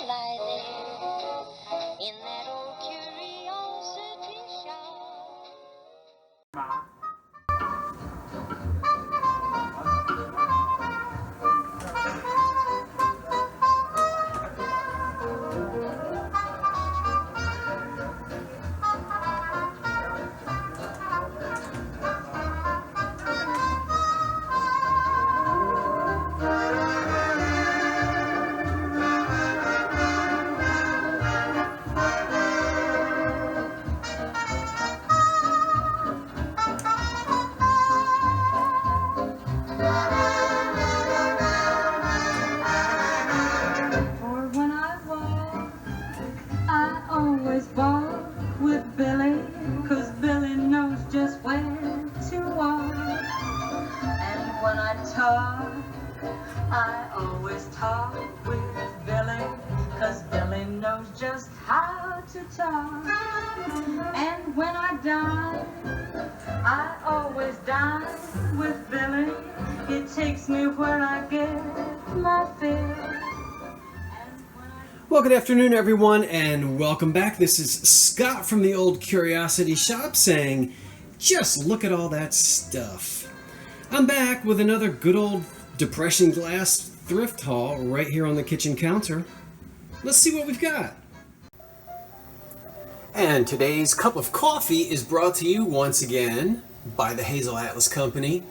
lie there in that old curiosity shop. I always talk with Billy, 'cause Billy knows just how to talk. And when I dine, I always dine with Billy. It takes me where I get my fill. Well, good afternoon, everyone, and welcome back. This is Scott from the Old Curiosity Shop saying, just look at all that stuff. I'm back with another good old Depression glass thrift haul right here on the kitchen counter. Let's see what we've got. And today's cup of coffee is brought to you once again by the Hazel Atlas Company.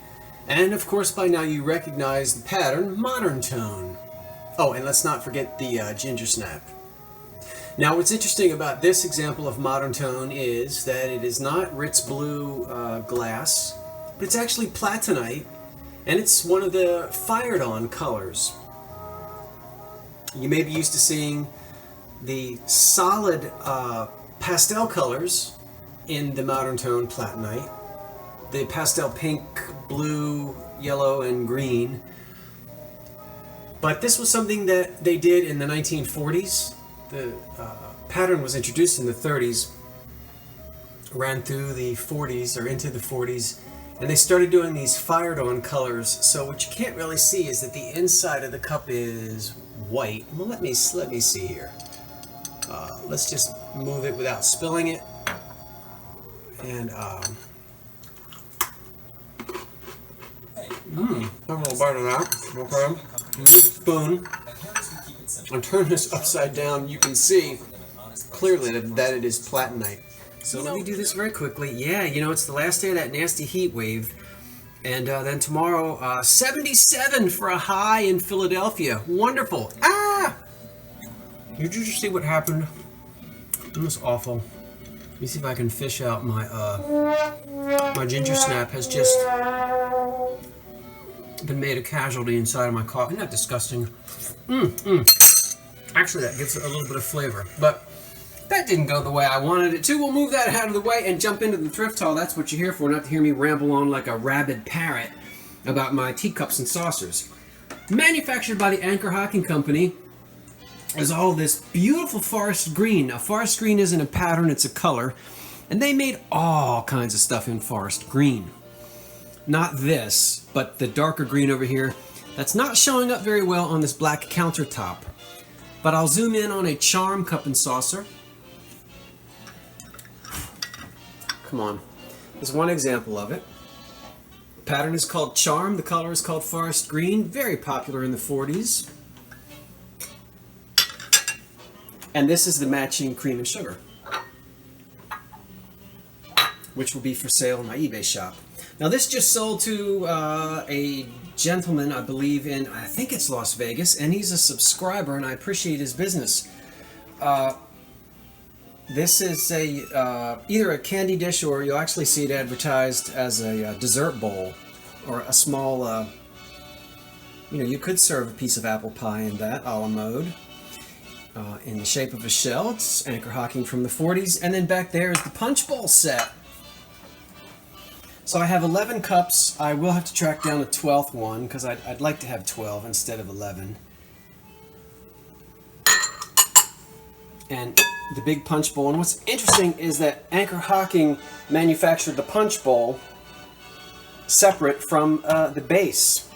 And of course, by now you recognize the pattern, Modern Tone. Oh, and let's not forget the ginger snap. Now, what's interesting about this example of Modern Tone is that it is not Ritz Blue glass, but it's actually platinite, and it's one of the fired-on colors. You may be used to seeing the solid pastel colors in the Modern Tone platinite, the pastel pink, blue, yellow, and green. But this was something that they did in the 1940s. The pattern was introduced in the 30s, ran through the 40s or into the 40s, and they started doing these fired-on colors. So what you can't really see is that the inside of the cup is white. Well, let me see here. Let's just move it without spilling it. And have a little bite of that. Okay. Use a spoon and turn this upside down. You can see clearly that it is platinite. So let me do this very quickly. Yeah, you know, it's the last day of that nasty heat wave. And then tomorrow, 77 for a high in Philadelphia. Wonderful. Ah! Did you just see what happened? It was awful. Let me see if I can fish out my, my ginger snap has just been made a casualty inside of my coffee. Isn't that disgusting? Actually, that gets a little bit of flavor. But that didn't go the way I wanted it to. We'll move that out of the way and jump into the thrift haul. That's what you're here for, not to hear me ramble on like a rabid parrot about my teacups and saucers. Manufactured by the Hocking Company is all this beautiful forest green. Now, forest green isn't a pattern, it's a color. And they made all kinds of stuff in forest green. Not this, but the darker green over here. That's not showing up very well on this black countertop. But I'll zoom in on a charm cup and saucer. Come on. There's one example of it. The pattern is called Charm. The color is called Forest Green. Very popular in the 40s. And this is the matching cream and sugar, which will be for sale in my eBay shop. Now this just sold to a gentleman, I believe in, I think it's Las Vegas, and he's a subscriber, and I appreciate his business. This is either a candy dish, or you'll actually see it advertised as a dessert bowl, or a small, you could serve a piece of apple pie in that, a la mode, in the shape of a shell. It's Hocking from the 40s, and then back there is the punch bowl set. So I have 11 cups. I will have to track down a 12th one, because I'd like to have 12 instead of 11. And the big punch bowl. And what's interesting is that Hocking manufactured the punch bowl separate from the base.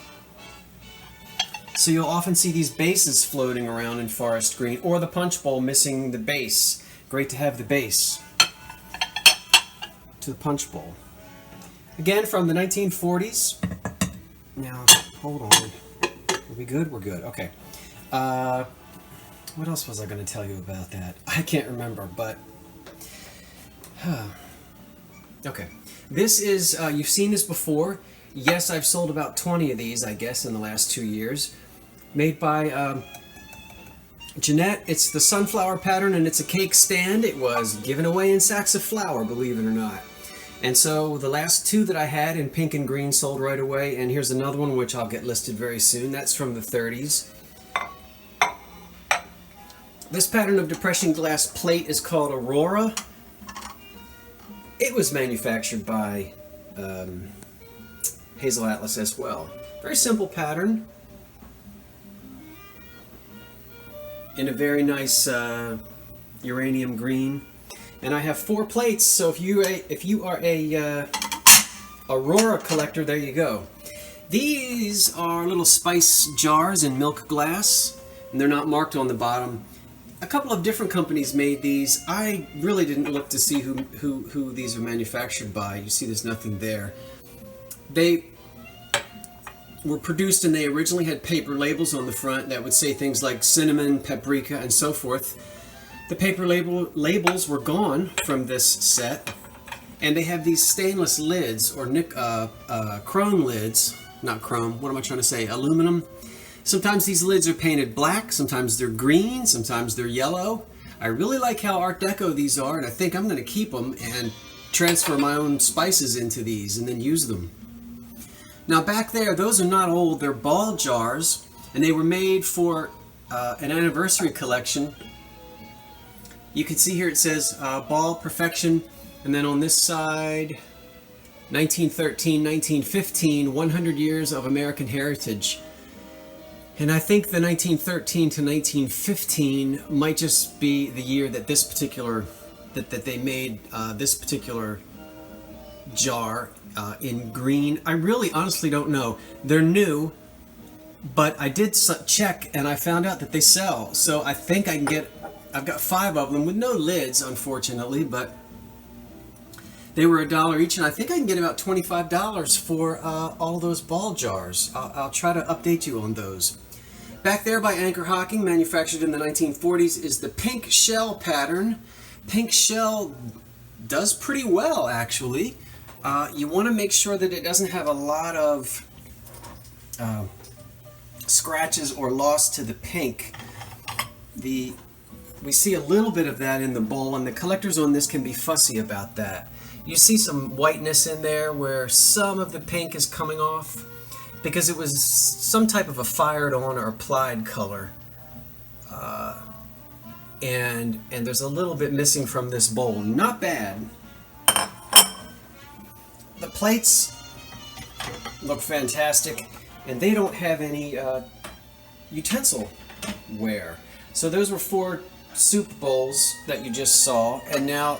So you'll often see these bases floating around in forest green, or the punch bowl missing the base. Great to have the base to the punch bowl. Again, from the 1940s. Now, hold on. Are we good? We're good. Okay. What else was I going to tell you about that? I can't remember, but... Okay. This is, you've seen this before. Yes, I've sold about 20 of these, I guess, in the last 2 years. Made by Jeanette. It's the sunflower pattern, and it's a cake stand. It was given away in sacks of flour, believe it or not. And so the last two that I had in pink and green sold right away, and here's another one which I'll get listed very soon. That's from the 30s. This pattern of depression glass plate is called Aurora. It was manufactured by Hazel Atlas as well. Very simple pattern. In a very nice uranium green. And I have 4 plates, so if you are a Aurora collector, there you go. These are little spice jars in milk glass, and they're not marked on the bottom. A couple of different companies made these. I really didn't look to see who these are manufactured by. You see there's nothing there. They were produced, and they originally had paper labels on the front that would say things like cinnamon, paprika, and so forth. The paper labels were gone from this set, and they have these stainless lids, or chrome lids. Not chrome, what am I trying to say? Aluminum. Sometimes these lids are painted black, sometimes they're green, sometimes they're yellow. I really like how Art Deco these are, and I think I'm going to keep them and transfer my own spices into these and then use them. Now back there, those are not old, they're ball jars, and they were made for an anniversary collection. You can see here it says Ball Perfection, and then on this side, 1913, 1915, 100 years of American heritage. And I think the 1913 to 1915 might just be the year that this particular, that they made this particular jar in green. I really honestly don't know. They're new, but I did check and I found out that they sell. So I think I can get, I've got 5 of them with no lids, unfortunately, but they were $1 each, and I think I can get about $25 for all those ball jars. I'll try to update you on those. Back there by Anchor Hocking, manufactured in the 1940s, is the pink shell pattern. Pink shell does pretty well, actually. You want to make sure that it doesn't have a lot of scratches or loss to the pink. We see a little bit of that in the bowl, and the collectors on this can be fussy about that. You see some whiteness in there where some of the pink is coming off because it was some type of a fired on or applied color. And there's a little bit missing from this bowl. Not bad. The plates look fantastic, and they don't have any utensil wear. So those were 4 soup bowls that you just saw, and now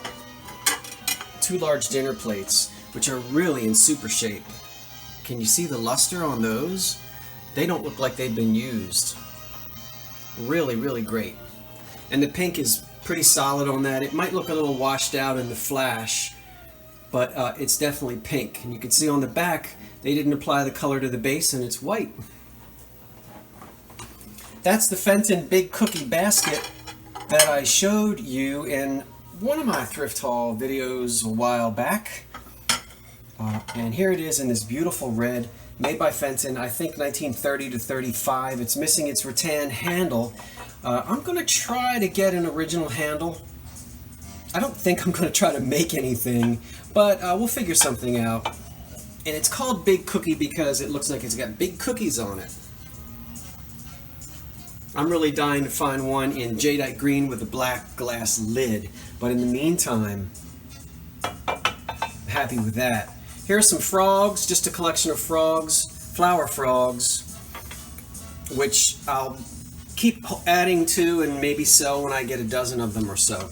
2 large dinner plates, which are really in super shape. Can you see the luster on those? They don't look like they've been used. Really, really great. And the pink is pretty solid on that. It might look a little washed out in the flash, but it's definitely pink. And you can see on the back, they didn't apply the color to the base, and it's white. That's the Fenton Big Cookie Basket that I showed you in one of my thrift haul videos a while back. And here it is in this beautiful red, made by Fenton, I think 1930 to 35. It's missing its rattan handle. I'm going to try to get an original handle. I don't think I'm going to try to make anything, but we'll figure something out. And it's called Big Cookie because it looks like it's got big cookies on it. I'm really dying to find one in jadeite green with a black glass lid, but in the meantime, I'm happy with that. Here are some frogs, just a collection of frogs, flower frogs, which I'll keep adding to and maybe sell when I get a dozen of them or so.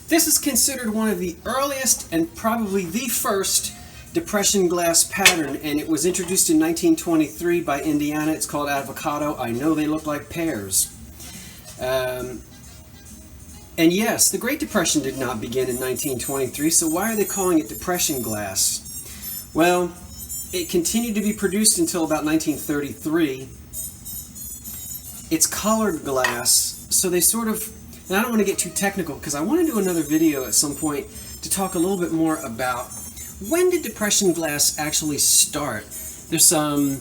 This is considered one of the earliest and probably the first depression glass pattern, and it was introduced in 1923 by Indiana. It's called avocado. I know they look like pears. And yes, the Great Depression did not begin in 1923, so why are they calling it depression glass? Well, it continued to be produced until about 1933. It's colored glass, so they sort of, and I don't want to get too technical because I want to do another video at some point to talk a little bit more about when did depression glass actually start. There's some,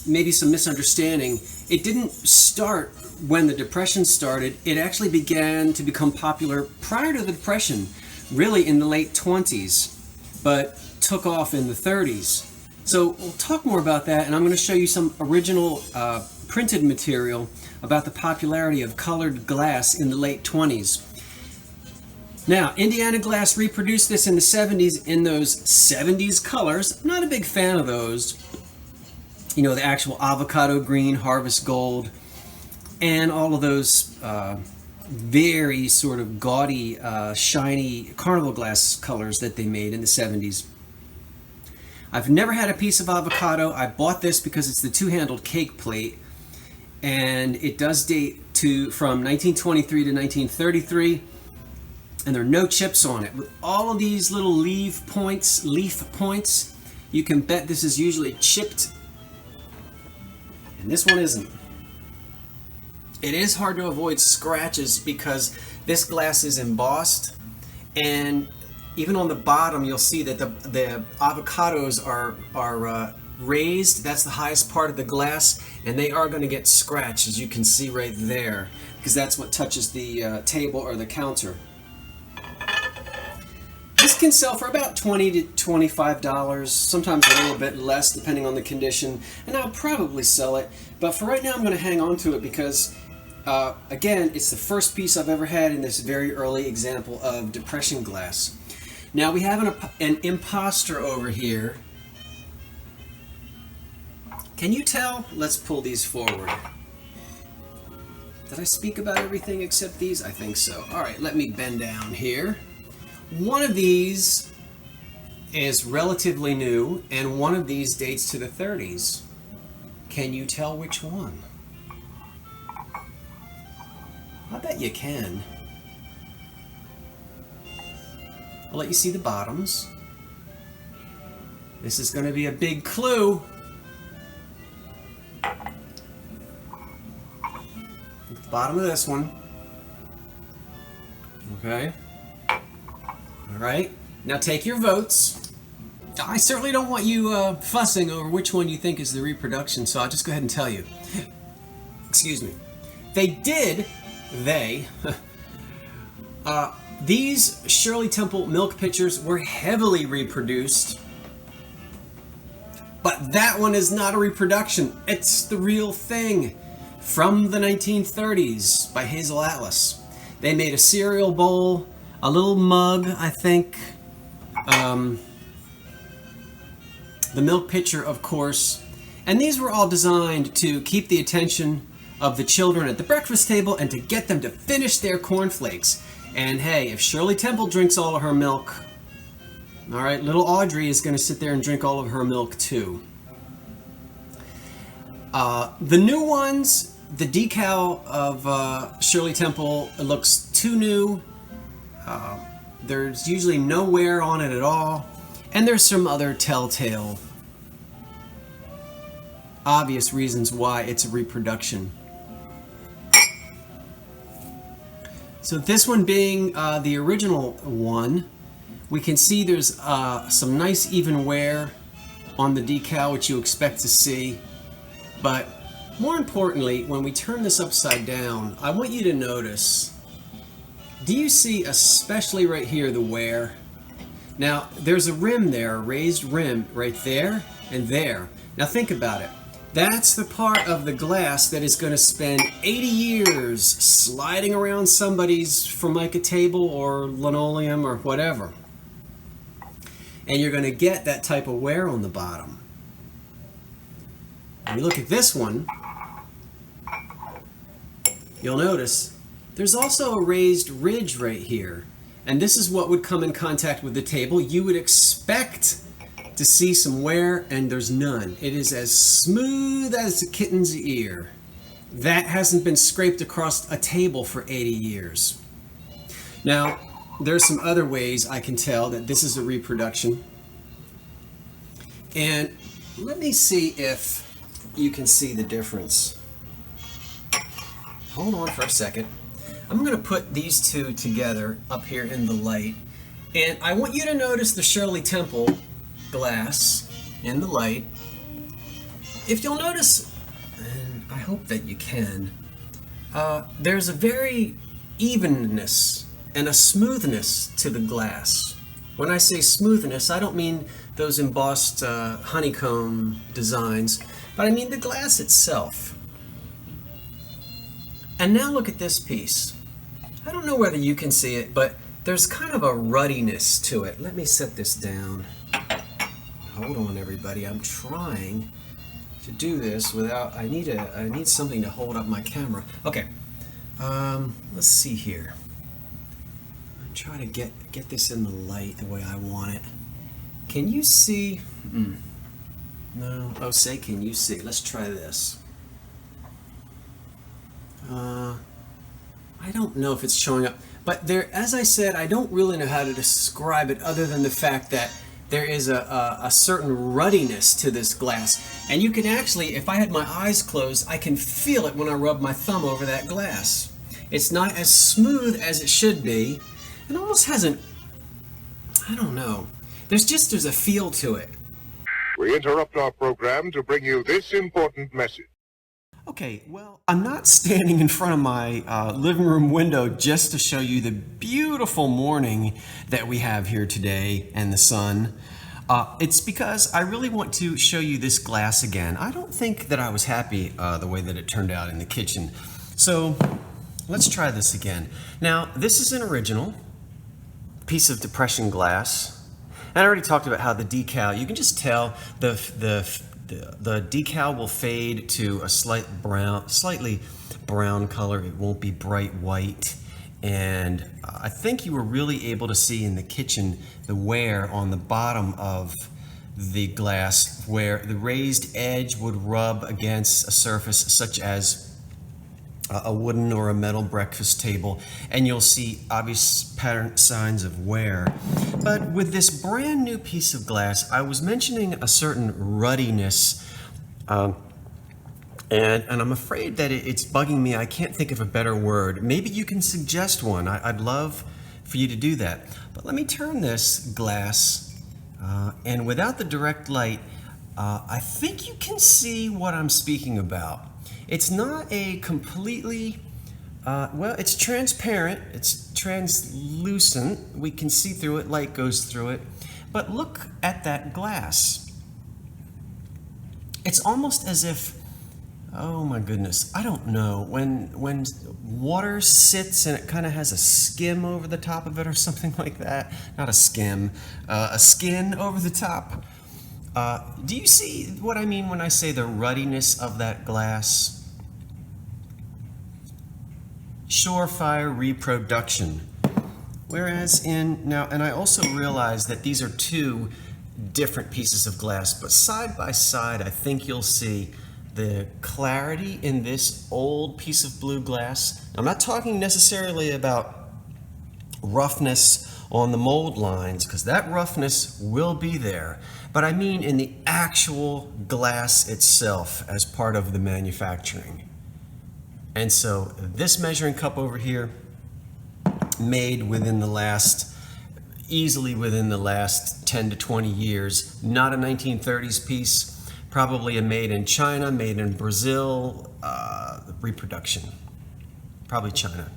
maybe some misunderstanding. It didn't start when the Depression started. It actually began to become popular prior to the Depression, really in the late 20s, but took off in the 30s. So we'll talk more about that, and I'm going to show you some original printed material about the popularity of colored glass in the late 20s. Now, Indiana Glass reproduced this in the 70s in those 70s colors. I'm not a big fan of those. You know, the actual avocado green, harvest gold, and all of those very sort of gaudy, shiny carnival glass colors that they made in the 70s. I've never had a piece of avocado. I bought this because it's the two-handled cake plate, and it does date from 1923 to 1933, and there are no chips on it. With all of these little leaf points, you can bet this is usually chipped, and this one isn't. It is hard to avoid scratches because this glass is embossed, and even on the bottom you'll see that the avocados are raised. That's the highest part of the glass, and they are going to get scratched, as you can see right there, because that's what touches the table or the counter. This can sell for about $20 to $25, sometimes a little bit less depending on the condition, and I'll probably sell it, but for right now I'm going to hang on to it because again, it's the first piece I've ever had in this very early example of depression glass. Now we have an imposter over here. Can you tell? Let's pull these forward. Did I speak about everything except these? I think so. Alright, let me bend down here. One of these is relatively new, and one of these dates to the 30s. Can you tell which one? I bet you can. I'll let you see the bottoms. This is going to be a big clue. At the bottom of this one. Okay. Alright. Now take your votes. I certainly don't want you fussing over which one you think is the reproduction, so I'll just go ahead and tell you. Excuse me. These Shirley Temple milk pitchers were heavily reproduced, but that one is not a reproduction. It's the real thing from the 1930s by Hazel Atlas. They made a cereal bowl, a little mug, I think, the milk pitcher, of course, and these were all designed to keep the attention of the children at the breakfast table and to get them to finish their cornflakes. And hey, if Shirley Temple drinks all of her milk, alright, little Audrey is going to sit there and drink all of her milk too. The new ones, the decal of Shirley Temple, it looks too new. There's usually no wear on it at all. And there's some other telltale, obvious reasons why it's a reproduction. So this one being the original one, we can see there's some nice even wear on the decal, which you expect to see. But more importantly, when we turn this upside down, I want you to notice, do you see especially right here the wear? Now there's a rim there, a raised rim right there and there. Now think about it. That's the part of the glass that is going to spend 80 years sliding around somebody's Formica table or linoleum or whatever. And you're going to get that type of wear on the bottom. When you look at this one, you'll notice there's also a raised ridge right here. And this is what would come in contact with the table. You would expect to see some wear, and there's none. It is as smooth as a kitten's ear. That hasn't been scraped across a table for 80 years. Now, there's some other ways I can tell that this is a reproduction. And let me see if you can see the difference. Hold on for a second. I'm going to put these two together up here in the light. And I want you to notice the Shirley Temple glass in the light. If you'll notice, and I hope that you can, there's a very evenness and a smoothness to the glass. When I say smoothness, I don't mean those embossed honeycomb designs, but I mean the glass itself. And now look at this piece. I don't know whether you can see it, but there's kind of a ruddiness to it. Let me set this down. Hold on, everybody. I'm trying to do this without. I need something to hold up my camera. Okay. Let's see here. I'm trying to get this in the light the way I want it. Can you see? No. Oh, say, can you see? Let's try this. I don't know if it's showing up, but there, as I said, I don't really know how to describe it other than the fact that there is a certain ruddiness to this glass. And you can actually, if I had my eyes closed, I can feel it when I rub my thumb over that glass. It's not as smooth as it should be. It almost hasn't, I don't know. There's a feel to it. We interrupt our program to bring you this important message. Okay, well, I'm not standing in front of my living room window just to show you the beautiful morning that we have here today and the sun. It's because I really want to show you this glass again. I don't think that I was happy the way that it turned out in the kitchen. So let's try this again. Now, this is an original piece of depression glass. And I already talked about how the decal, you can just tell the decal will fade to a slightly brown color. It won't be bright white. And I think you were really able to see in the kitchen the wear on the bottom of the glass where the raised edge would rub against a surface such as a wooden or a metal breakfast table, and you'll see obvious pattern signs of wear. But with this brand new piece of glass, I was mentioning a certain ruddiness, and I'm afraid that it's bugging me. I can't think of a better word. Maybe you can suggest one. I'd love for you to do that. But let me turn this glass, and without the direct light, I think you can see what I'm speaking about. It's not a completely, well, it's transparent, it's translucent, we can see through it, light goes through it, but look at that glass. It's almost as if, oh my goodness, I don't know, when water sits and it kind of has a skim over the top of it or something like that, not a skim, a skin over the top. Do you see what I mean when I say the ruddiness of that glass? Surefire reproduction. Whereas now, and I also realize that these are two different pieces of glass, but side by side, I think you'll see the clarity in this old piece of blue glass. I'm not talking necessarily about roughness on the mold lines, because that roughness will be there, but I mean in the actual glass itself as part of the manufacturing. And so this measuring cup over here, made easily within the last 10 to 20 years, not a 1930s piece, probably a made in China, made in Brazil, reproduction, probably China.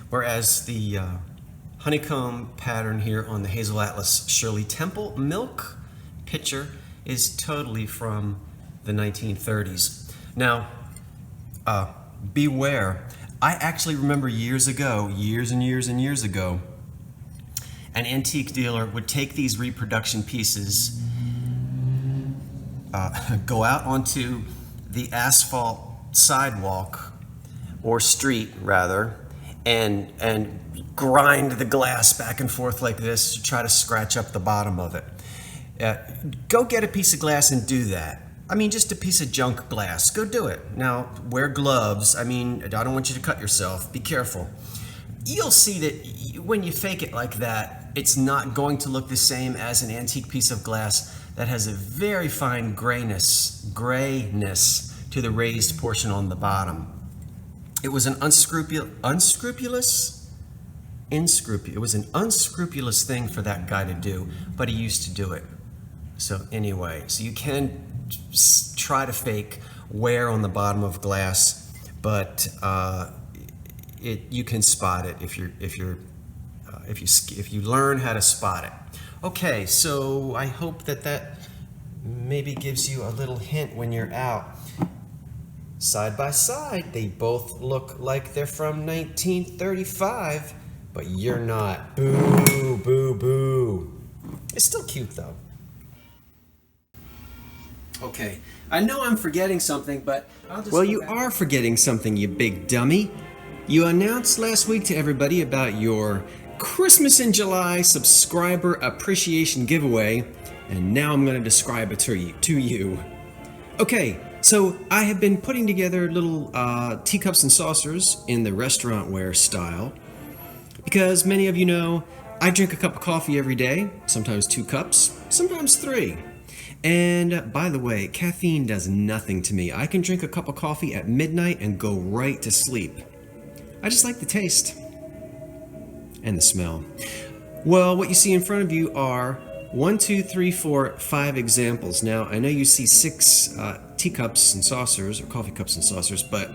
Whereas the honeycomb pattern here on the Hazel Atlas Shirley Temple milk pitcher is totally from the 1930s. Now, beware. I actually remember years and years ago, an antique dealer would take these reproduction pieces, go out onto the asphalt sidewalk, or street rather, and grind the glass back and forth like this to try to scratch up the bottom of it. Go get a piece of glass and do that. I mean, just a piece of junk glass. Go do it. Now, wear gloves. I mean, I don't want you to cut yourself. Be careful. You'll see that when you fake it like that, it's not going to look the same as an antique piece of glass that has a very fine grayness to the raised portion on the bottom. It was an unscrupulous thing for that guy to do, but he used to do it. So anyway, so you can try to fake wear on the bottom of glass, but you can spot it if you learn how to spot it. Okay, so I hope that maybe gives you a little hint when you're out. Side by side, they both look like they're from 1935, but you're not. Boo, boo, boo. It's still cute though. Okay, I know I'm forgetting something, but I'll just... Well, you are forgetting something, you big dummy. You announced last week to everybody about your Christmas in July subscriber appreciation giveaway, and now I'm going to describe it to you. Okay, so I have been putting together little teacups and saucers in the restaurant ware style, because many of you know I drink a cup of coffee every day, sometimes 2 cups, sometimes 3. And by the way, caffeine does nothing to me. I can drink a cup of coffee at midnight and go right to sleep. I just like the taste and the smell. Well, what you see in front of you are 1, 2, 3, 4, 5 examples. Now, I know you see 6 teacups and saucers, or coffee cups and saucers, but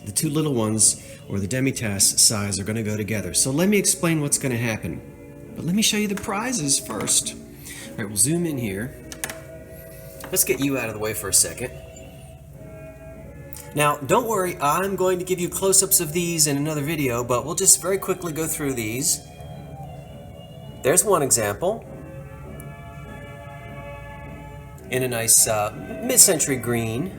the 2 little ones, or the demi-tasse size, are going to go together. So let me explain what's going to happen. But let me show you the prizes first. All right, we'll zoom in here. Let's get you out of the way for a second. Now, don't worry, I'm going to give you close-ups of these in another video, but we'll just very quickly go through these. There's one example in a nice mid-century green.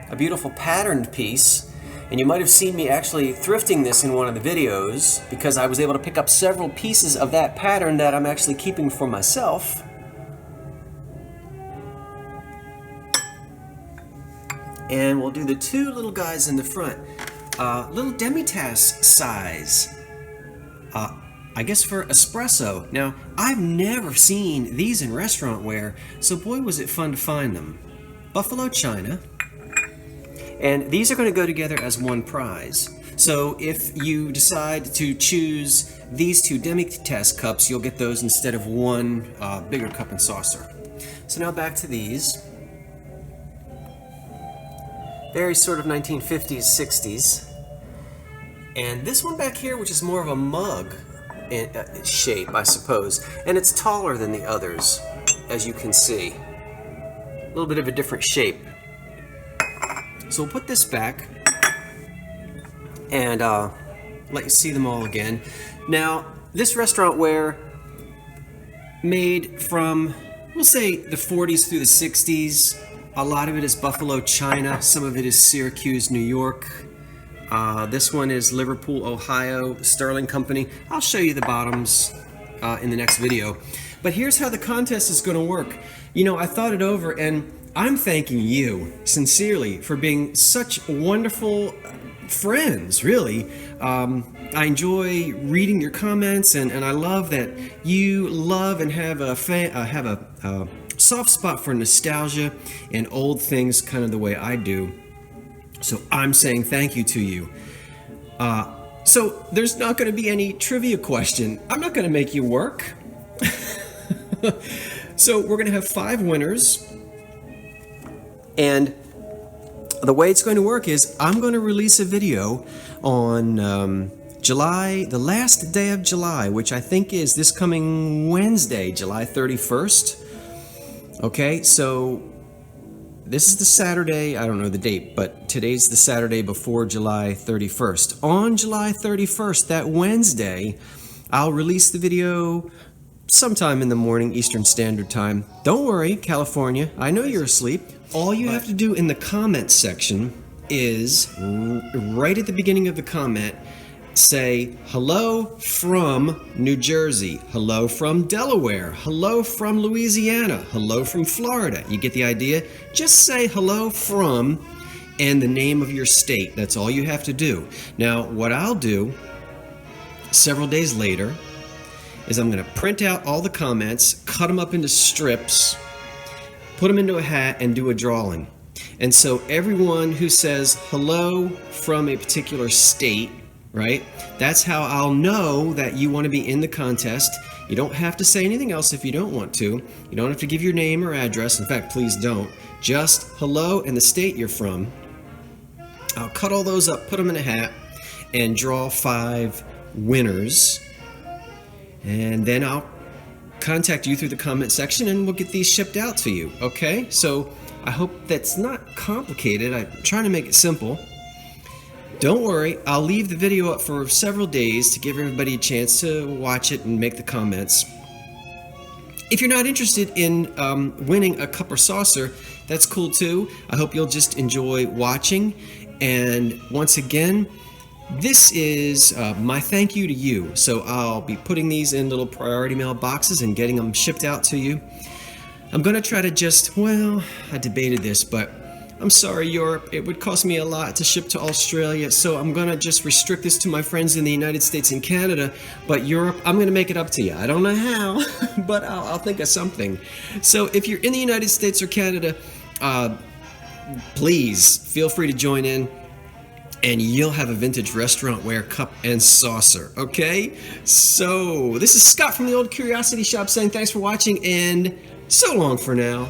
A beautiful patterned piece, and you might have seen me actually thrifting this in one of the videos because I was able to pick up several pieces of that pattern that I'm actually keeping for myself. And we'll do the 2 little guys in the front. Little demi-tasse size. I guess for espresso. Now, I've never seen these in restaurant ware, so boy was it fun to find them. Buffalo china. And these are going to go together as one prize. So if you decide to choose these 2 demi-tasse cups, you'll get those instead of one bigger cup and saucer. So now back to these. Very sort of 1950s, 60s. And this one back here, which is more of a mug shape, I suppose. And it's taller than the others, as you can see. A little bit of a different shape. So we'll put this back and let you see them all again. Now, this restaurant ware made from, we'll say, the 40s through the 60s. A lot of it is Buffalo china, some of it is Syracuse, New York. This one is Liverpool, Ohio, Sterling Company. I'll show you the bottoms in the next video. But here's how the contest is going to work. You know, I thought it over, and I'm thanking you sincerely for being such wonderful friends, really. I enjoy reading your comments, and I love that you love and have a soft spot for nostalgia and old things kind of the way I do. So I'm saying thank you to you. So there's not going to be any trivia question. I'm not going to make you work. So we're going to have 5 winners. And the way it's going to work is I'm going to release a video on the last day of July, which I think is this coming Wednesday, July 31st. Okay, so this is the Saturday, I don't know the date, but today's the Saturday before July 31st. On July 31st, that Wednesday, I'll release the video sometime in the morning, Eastern Standard Time. Don't worry, California, I know you're asleep. All you have to do in the comments section is right at the beginning of the comment, say hello from New Jersey, hello from Delaware, hello from Louisiana, hello from Florida. You get the idea? Just say hello from and the name of your state. That's all you have to do. Now, what I'll do several days later is I'm going to print out all the comments, cut them up into strips, put them into a hat, and do a drawing. And so everyone who says hello from a particular state, right, that's how I'll know that you want to be in the contest. You don't have to say anything else if you don't want to. You don't have to give your name or address. In fact, please don't. Just hello and the state you're from. I'll cut all those up, put them in a hat, and draw 5 winners. And then I'll contact you through the comment section and we'll get these shipped out to you. Okay? So I hope that's not complicated. I'm trying to make it simple. Don't worry, I'll leave the video up for several days to give everybody a chance to watch it and make the comments. If you're not interested in winning a cup or saucer, that's cool too. I hope you'll just enjoy watching. And once again, this is my thank you to you. So I'll be putting these in little priority mail boxes and getting them shipped out to you. I'm going to try to just, well, I debated this, but I'm sorry, Europe, it would cost me a lot to ship to Australia, so I'm going to just restrict this to my friends in the United States and Canada, but Europe, I'm going to make it up to you. I don't know how, but I'll think of something. So if you're in the United States or Canada, please feel free to join in, and you'll have a vintage restaurant ware cup and saucer, okay? So this is Scott from the Old Curiosity Shop saying thanks for watching, and so long for now.